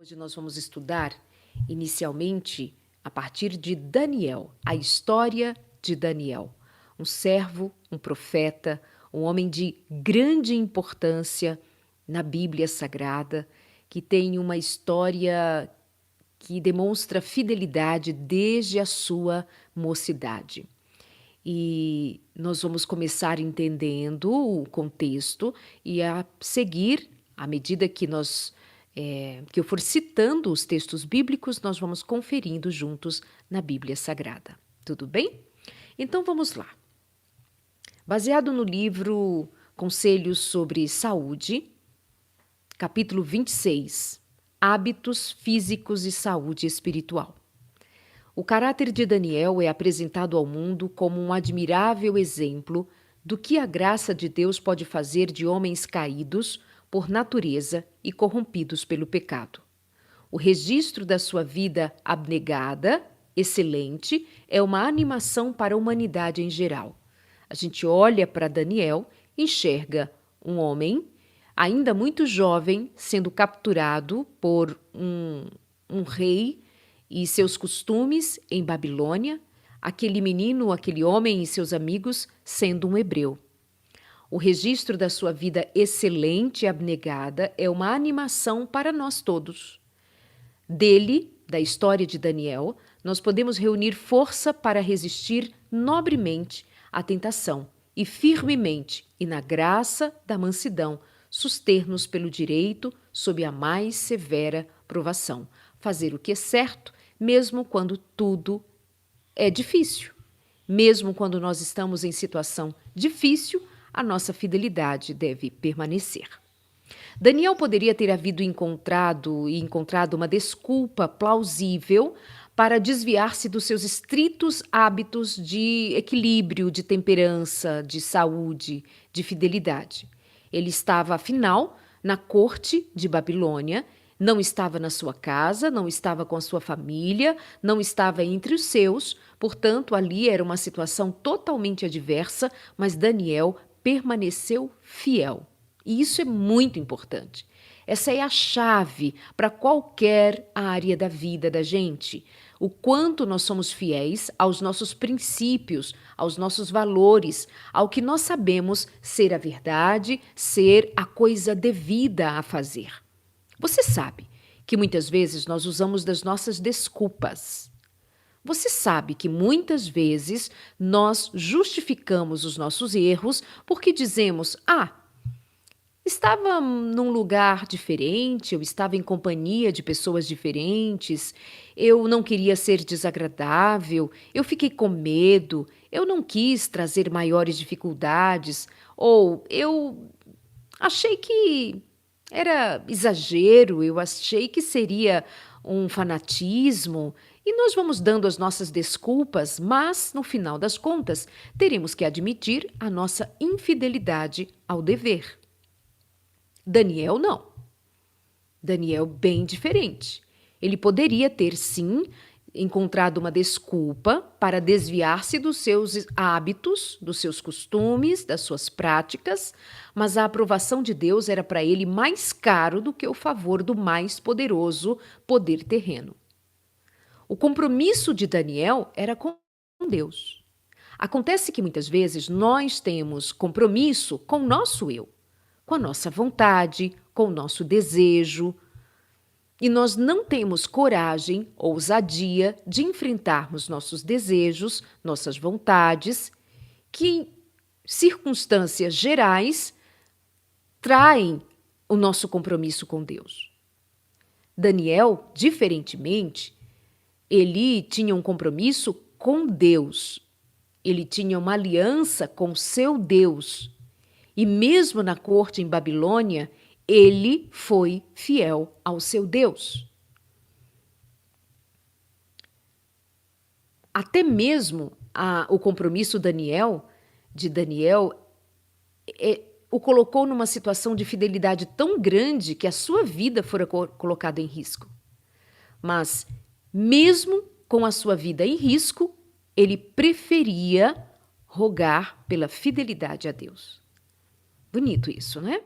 Hoje nós vamos estudar, inicialmente, a partir de Daniel, a história de Daniel, um servo, um profeta, um homem de grande importância na Bíblia Sagrada, que tem uma história que demonstra fidelidade desde a sua mocidade. E nós vamos começar entendendo o contexto e a seguir, à medida que que eu for citando os textos bíblicos, nós vamos conferindo juntos na Bíblia Sagrada. Tudo bem? Então vamos lá. Baseado no livro Conselhos sobre Saúde, capítulo 26, Hábitos Físicos e Saúde Espiritual. O caráter de Daniel é apresentado ao mundo como um admirável exemplo do que a graça de Deus pode fazer de homens caídos por natureza e corrompidos pelo pecado. O registro da sua vida abnegada, excelente, é uma animação para a humanidade em geral. A gente olha para Daniel e enxerga um homem, ainda muito jovem, sendo capturado por um rei e seus costumes em Babilônia, aquele menino, aquele homem e seus amigos sendo um hebreu. O registro da sua vida excelente e abnegada é uma animação para nós todos. Dele, da história de Daniel, nós podemos reunir força para resistir nobremente à tentação e firmemente, e na graça da mansidão, suster-nos pelo direito sob a mais severa provação, fazer o que é certo, mesmo quando tudo é difícil. Mesmo quando nós estamos em situação difícil, a nossa fidelidade deve permanecer. Daniel poderia ter havido encontrado uma desculpa plausível para desviar-se dos seus estritos hábitos de equilíbrio, de temperança, de saúde, de fidelidade. Ele estava, afinal, na corte de Babilônia, não estava na sua casa, não estava com a sua família, não estava entre os seus, portanto, ali era uma situação totalmente adversa, mas Daniel permaneceu fiel. E isso é muito importante. Essa é a chave para qualquer área da vida da gente. O quanto nós somos fiéis aos nossos princípios, aos nossos valores, ao que nós sabemos ser a verdade, ser a coisa devida a fazer. Você sabe que muitas vezes nós usamos das nossas desculpas. Você sabe que muitas vezes nós justificamos os nossos erros porque dizemos: estava num lugar diferente, eu estava em companhia de pessoas diferentes, eu não queria ser desagradável, eu fiquei com medo, eu não quis trazer maiores dificuldades, ou eu achei que era exagero, eu achei que seria um fanatismo, e nós vamos dando as nossas desculpas, mas, no final das contas, teremos que admitir a nossa infidelidade ao dever. Daniel não. Daniel bem diferente. Ele poderia ter, sim, encontrado uma desculpa para desviar-se dos seus hábitos, dos seus costumes, das suas práticas, mas a aprovação de Deus era para ele mais caro do que o favor do mais poderoso poder terreno. O compromisso de Daniel era com Deus. Acontece que muitas vezes nós temos compromisso com o nosso eu, com a nossa vontade, com o nosso desejo, e nós não temos coragem, ousadia de enfrentarmos nossos desejos, nossas vontades, que em circunstâncias gerais traem o nosso compromisso com Deus. Daniel, diferentemente, ele tinha um compromisso com Deus. Ele tinha uma aliança com seu Deus. E mesmo na corte em Babilônia, ele foi fiel ao seu Deus. Até mesmo o compromisso de Daniel o colocou numa situação de fidelidade tão grande que a sua vida fora colocada em risco. Mas, mesmo com a sua vida em risco, ele preferia rogar pela fidelidade a Deus. Bonito isso, né?